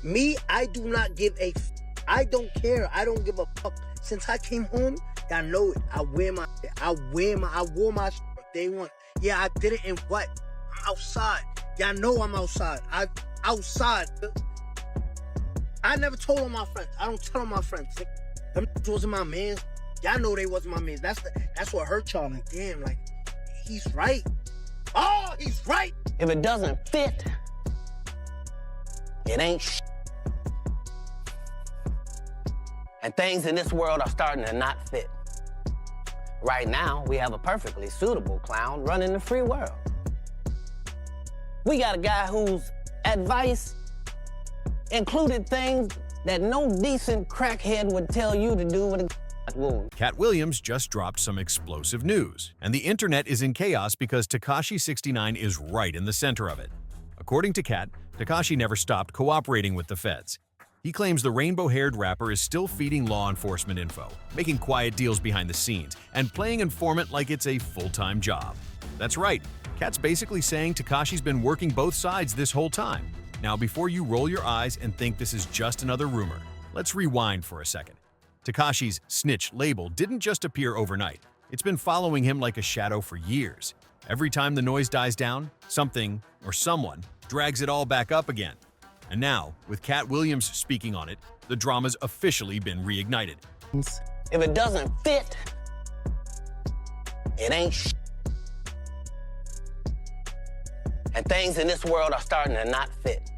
Me, I do not give a I don't care. I don't give a fuck. Since I came home, y'all know it. I wore my day one. Yeah, I did it in what? I'm outside. Y'all know I'm outside. Outside. I never told on my friends. I don't tell on my friends. Them wasn't my mans. Y'all know they wasn't my mans. That's what hurt y'all. Like, damn, like, he's right. Oh, he's right. If it doesn't fit, it ain't And things in this world are starting to not fit. Right now, we have a perfectly suitable clown running the free world. We got a guy whose advice included things that no decent crackhead would tell you to do with a wound. Katt Williams just dropped some explosive news, and the internet is in chaos because Tekashi 6ix9ine is right in the center of it. According to Katt, Tekashi never stopped cooperating with the feds. He claims the rainbow-haired rapper is still feeding law enforcement info, making quiet deals behind the scenes, and playing informant like it's a full-time job. That's right, Katt's basically saying Tekashi's been working both sides this whole time. Now, before you roll your eyes and think this is just another rumor, let's rewind for a second. Tekashi's snitch label didn't just appear overnight. It's been following him like a shadow for years. Every time the noise dies down, something or someone drags it all back up again. And now, with Katt Williams speaking on it, the drama's officially been reignited. If it doesn't fit, it ain't And things in this world are starting to not fit.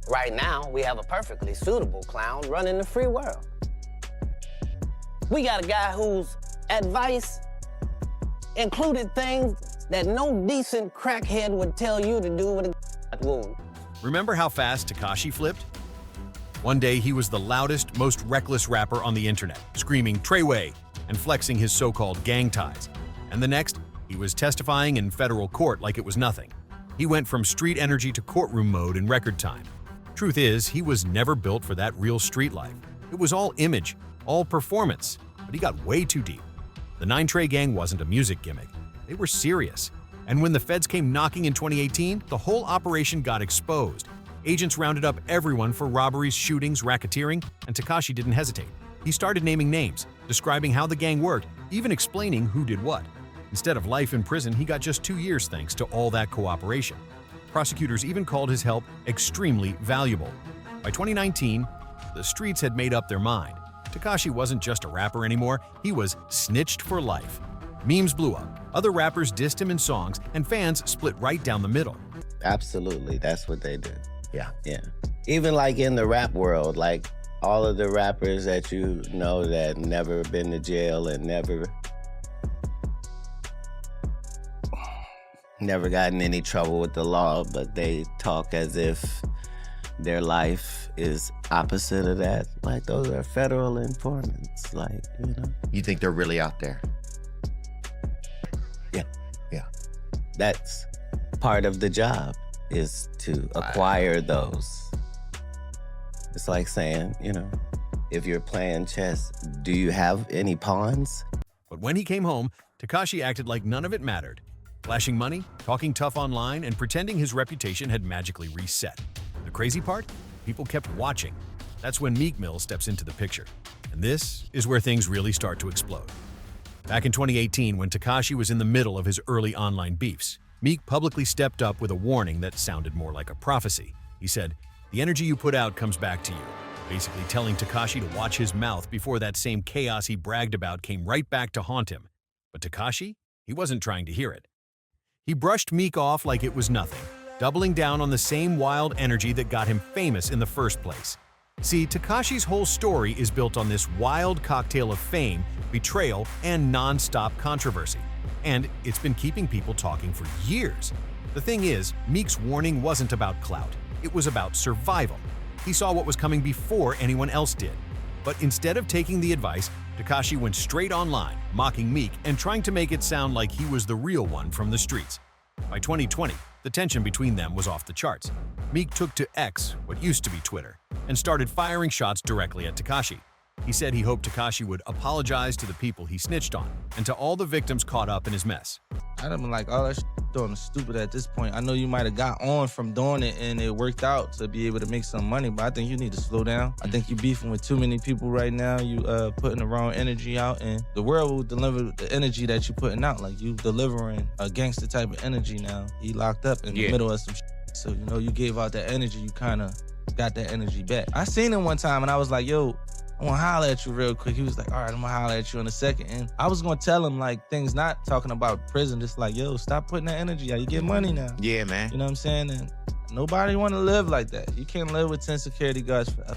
Right now, we have a perfectly suitable clown running the free world. We got a guy whose advice included things that no decent crackhead would tell you to do with a wound. Remember how fast Tekashi flipped? One day, he was the loudest, most reckless rapper on the internet, screaming Treyway and flexing his so-called gang ties. And the next, he was testifying in federal court like it was nothing. He went from street energy to courtroom mode in record time. Truth is, he was never built for that real street life. It was all image, all performance, but he got way too deep. The 9 Trey gang wasn't a music gimmick. They were serious. And when the feds came knocking in 2018, the whole operation got exposed. Agents rounded up everyone for robberies, shootings, racketeering, and Tekashi didn't hesitate. He started naming names, describing how the gang worked, even explaining who did what. Instead of life in prison, he got just 2 years thanks to all that cooperation. Prosecutors even called his help extremely valuable. By 2019, the streets had made up their mind. Tekashi wasn't just a rapper anymore, he was snitched for life. Memes blew up, other rappers dissed him in songs, and fans split right down the middle. Absolutely, that's what they do. Yeah. Yeah. Even like in the rap world, like all of the rappers that you know that never been to jail and never gotten any trouble with the law, but they talk as if their life is opposite of that. Like, those are federal informants, like, you know. You think they're really out there? Yeah. Yeah. That's part of the job, is to acquire those. It's like saying, you know, if you're playing chess, do you have any pawns? But when he came home, Tekashi acted like none of it mattered. Flashing money, talking tough online, and pretending his reputation had magically reset. The crazy part? People kept watching. That's when Meek Mill steps into the picture. And this is where things really start to explode. Back in 2018, when Tekashi was in the middle of his early online beefs, Meek publicly stepped up with a warning that sounded more like a prophecy. He said, "The energy you put out comes back to you," basically telling Tekashi to watch his mouth before that same chaos he bragged about came right back to haunt him. But Tekashi? He wasn't trying to hear it. He brushed Meek off like it was nothing, doubling down on the same wild energy that got him famous in the first place. See, Tekashi's whole story is built on this wild cocktail of fame, betrayal, and non-stop controversy. And it's been keeping people talking for years. The thing is, Meek's warning wasn't about clout. It was about survival. He saw what was coming before anyone else did. But instead of taking the advice, Tekashi went straight online, mocking Meek and trying to make it sound like he was the real one from the streets. By 2020, the tension between them was off the charts. Meek took to X, what used to be Twitter, and started firing shots directly at Tekashi. He said he hoped Tekashi would apologize to the people he snitched on and to all the victims caught up in his mess. I'd have been like, oh, that doing stupid at this point. I know you might have got on from doing it and it worked out to be able to make some money, but I think you need to slow down. I think you beefing with too many people right now. You putting the wrong energy out, and the world will deliver the energy that you're putting out. Like, you delivering a gangster type of energy now. He locked up in the middle of some shit. So, you know, you gave out that energy, you kind of got that energy back. I seen him one time and I was like, yo, I want to holler at you real quick. He was like, all right, I'm going to holler at you in a second. And I was going to tell him, like, things not talking about prison, just like, yo, stop putting that energy out. You get money now. Yeah, man. You know what I'm saying? And nobody want to live like that. You can't live with 10 security guards forever.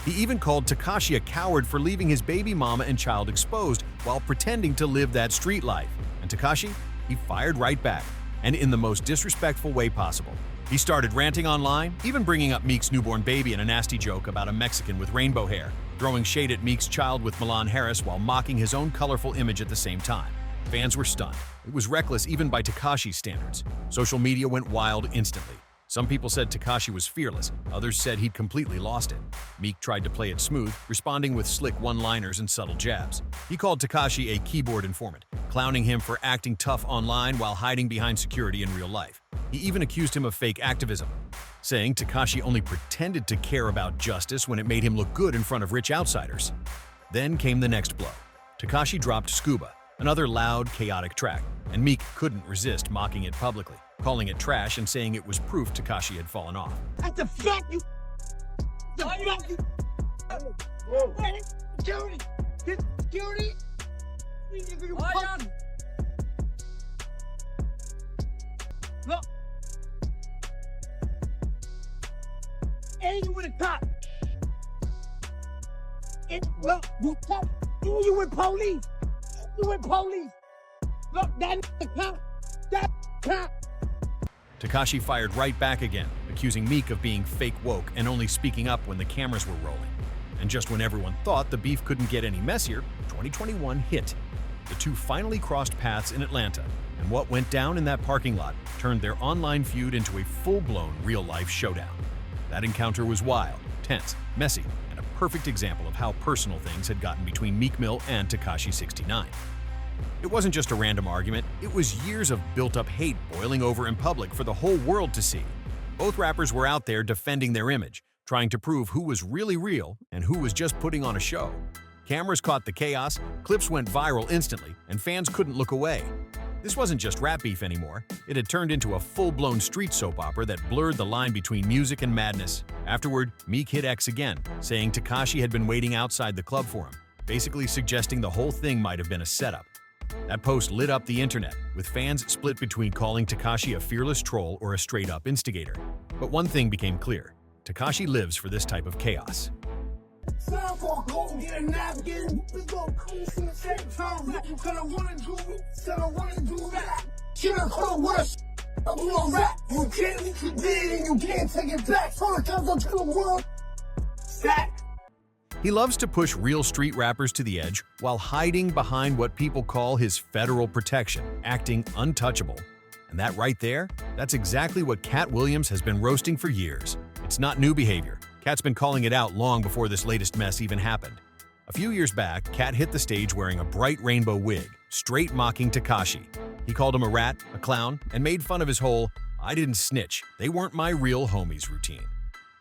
He even called Tekashi a coward for leaving his baby mama and child exposed while pretending to live that street life. And Tekashi, he fired right back, and in the most disrespectful way possible. He started ranting online, even bringing up Meek's newborn baby in a nasty joke about a Mexican with rainbow hair, throwing shade at Meek's child with Milan Harris while mocking his own colorful image at the same time. Fans were stunned. It was reckless even by Tekashi's standards. Social media went wild instantly. Some people said Tekashi was fearless, others said he'd completely lost it. Meek tried to play it smooth, responding with slick one-liners and subtle jabs. He called Tekashi a keyboard informant, clowning him for acting tough online while hiding behind security in real life. He even accused him of fake activism, saying Tekashi only pretended to care about justice when it made him look good in front of rich outsiders. Then came the next blow. Tekashi dropped Scuba, another loud, chaotic track, and Meek couldn't resist mocking it publicly, calling it trash and saying it was proof Tekashi had fallen off. What the fuck you? The fuck you? Whoa. Security! Get security! You fucking... Look! And you with a cop! Look, you cop! You with police! You with police! Look, that the cop! That cop! Tekashi fired right back again, accusing Meek of being fake woke and only speaking up when the cameras were rolling. And just when everyone thought the beef couldn't get any messier, 2021 hit. The two finally crossed paths in Atlanta, and what went down in that parking lot turned their online feud into a full-blown real-life showdown. That encounter was wild, tense, messy, and a perfect example of how personal things had gotten between Meek Mill and Tekashi 6ix9ine. It wasn't just a random argument, it was years of built-up hate boiling over in public for the whole world to see. Both rappers were out there defending their image, trying to prove who was really real and who was just putting on a show. Cameras caught the chaos, clips went viral instantly, and fans couldn't look away. This wasn't just rap beef anymore, it had turned into a full-blown street soap opera that blurred the line between music and madness. Afterward, Meek hit X again, saying Tekashi had been waiting outside the club for him, basically suggesting the whole thing might have been a setup. That post lit up the internet, with fans split between calling Tekashi a fearless troll or a straight-up instigator. But one thing became clear, Tekashi lives for this type of chaos. He loves to push real street rappers to the edge while hiding behind what people call his federal protection, acting untouchable. And that right there, that's exactly what Katt Williams has been roasting for years. It's not new behavior. Katt's been calling it out long before this latest mess even happened. A few years back, Katt hit the stage wearing a bright rainbow wig, straight mocking Tekashi. He called him a rat, a clown, and made fun of his whole "I didn't snitch, they weren't my real homies" routine.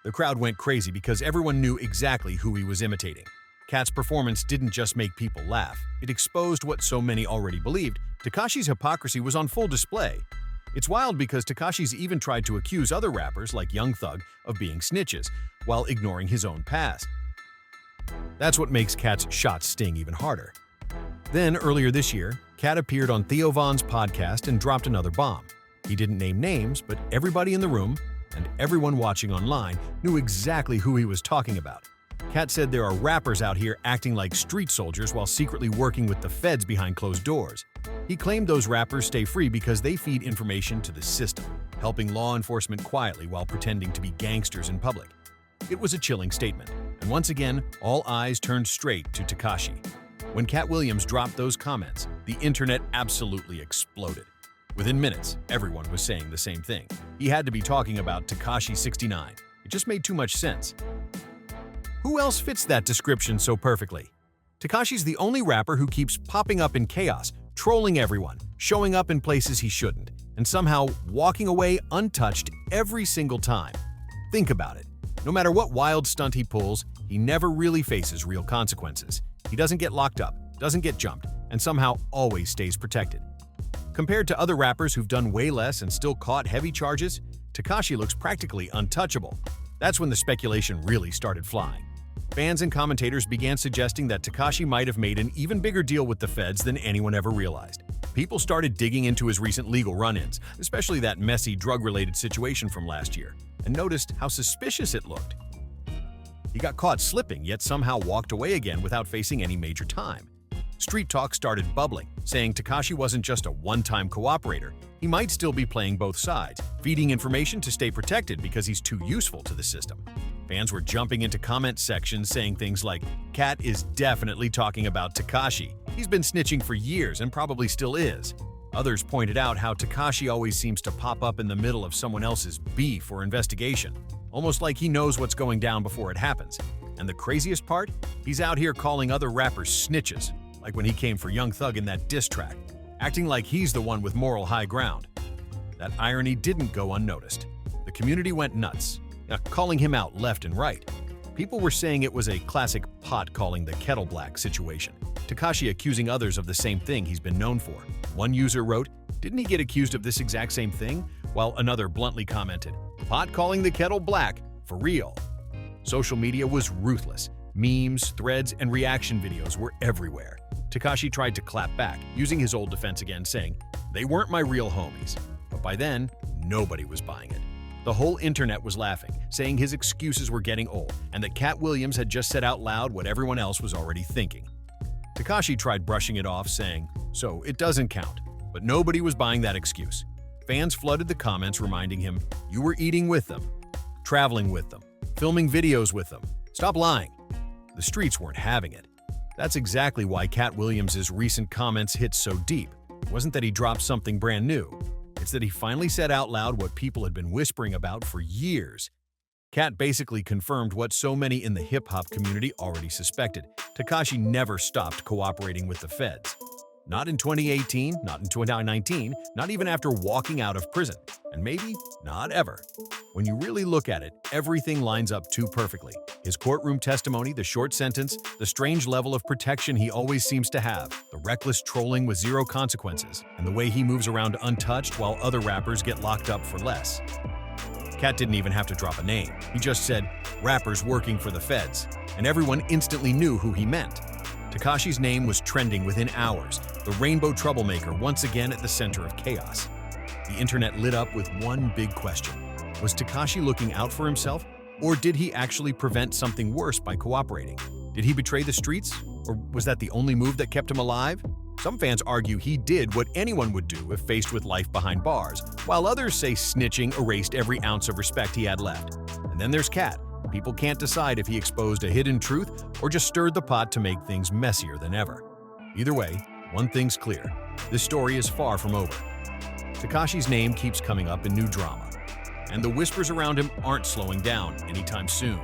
The crowd went crazy because everyone knew exactly who he was imitating. Katt's performance didn't just make people laugh, it exposed what so many already believed: Tekashi's hypocrisy was on full display. It's wild because Tekashi's even tried to accuse other rappers like Young Thug of being snitches, while ignoring his own past. That's what makes Katt's shots sting even harder. Then, earlier this year, Katt appeared on Theo Von's podcast and dropped another bomb. He didn't name names, but everybody in the room, and everyone watching online, knew exactly who he was talking about. Katt said there are rappers out here acting like street soldiers while secretly working with the feds behind closed doors. He claimed those rappers stay free because they feed information to the system, helping law enforcement quietly while pretending to be gangsters in public. It was a chilling statement, and once again, all eyes turned straight to Tekashi. When Katt Williams dropped those comments, the internet absolutely exploded. Within minutes, everyone was saying the same thing. He had to be talking about Tekashi 6ix9ine. It just made too much sense. Who else fits that description so perfectly? Tekashi's the only rapper who keeps popping up in chaos, trolling everyone, showing up in places he shouldn't, and somehow walking away untouched every single time. Think about it. No matter what wild stunt he pulls, he never really faces real consequences. He doesn't get locked up, doesn't get jumped, and somehow always stays protected. Compared to other rappers who've done way less and still caught heavy charges, Tekashi looks practically untouchable. That's when the speculation really started flying. Fans and commentators began suggesting that Tekashi might have made an even bigger deal with the feds than anyone ever realized. People started digging into his recent legal run-ins, especially that messy drug-related situation from last year, and noticed how suspicious it looked. He got caught slipping, yet somehow walked away again without facing any major time. Street talk started bubbling, saying Tekashi wasn't just a one-time cooperator. He might still be playing both sides, feeding information to stay protected because he's too useful to the system. Fans were jumping into comment sections saying things like, "Katt is definitely talking about Tekashi. He's been snitching for years and probably still is." Others pointed out how Tekashi always seems to pop up in the middle of someone else's beef or investigation, almost like he knows what's going down before it happens. And the craziest part? He's out here calling other rappers snitches, like when he came for Young Thug in that diss track, acting like he's the one with moral high ground. That irony didn't go unnoticed. The community went nuts, calling him out left and right. People were saying it was a classic pot calling the kettle black situation, Tekashi accusing others of the same thing he's been known for. One user wrote, "Didn't he get accused of this exact same thing?" While another bluntly commented, "Pot calling the kettle black, for real." Social media was ruthless. Memes, threads, and reaction videos were everywhere. Tekashi tried to clap back, using his old defense again, saying, "They weren't my real homies." But by then, nobody was buying it. The whole internet was laughing, saying his excuses were getting old, and that Katt Williams had just said out loud what everyone else was already thinking. Tekashi tried brushing it off, saying, "So it doesn't count," but nobody was buying that excuse. Fans flooded the comments reminding him, "You were eating with them, traveling with them, filming videos with them. Stop lying." The streets weren't having it. That's exactly why Katt Williams' recent comments hit so deep. It wasn't that he dropped something brand new. It's that he finally said out loud what people had been whispering about for years. Katt basically confirmed what so many in the hip-hop community already suspected. Tekashi never stopped cooperating with the feds. Not in 2018, not in 2019, not even after walking out of prison, and maybe not ever. When you really look at it, everything lines up too perfectly. His courtroom testimony, the short sentence, the strange level of protection he always seems to have, the reckless trolling with zero consequences, and the way he moves around untouched while other rappers get locked up for less. Katt didn't even have to drop a name. He just said, "rappers working for the feds," and everyone instantly knew who he meant. Tekashi's name was trending within hours, the rainbow troublemaker once again at the center of chaos. The internet lit up with one big question. Was Tekashi looking out for himself, or did he actually prevent something worse by cooperating? Did he betray the streets, or was that the only move that kept him alive? Some fans argue he did what anyone would do if faced with life behind bars, while others say snitching erased every ounce of respect he had left. And then there's Katt. People can't decide if he exposed a hidden truth or just stirred the pot to make things messier than ever. Either way, one thing's clear. This story is far from over. Tekashi's name keeps coming up in new drama, and the whispers around him aren't slowing down anytime soon.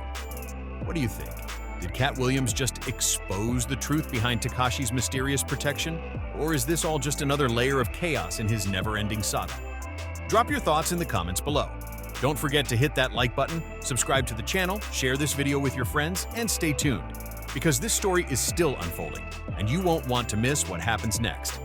What do you think? Did Katt Williams just expose the truth behind Tekashi's mysterious protection? Or is this all just another layer of chaos in his never-ending saga? Drop your thoughts in the comments below. Don't forget to hit that like button, subscribe to the channel, share this video with your friends, and stay tuned, because this story is still unfolding, and you won't want to miss what happens next.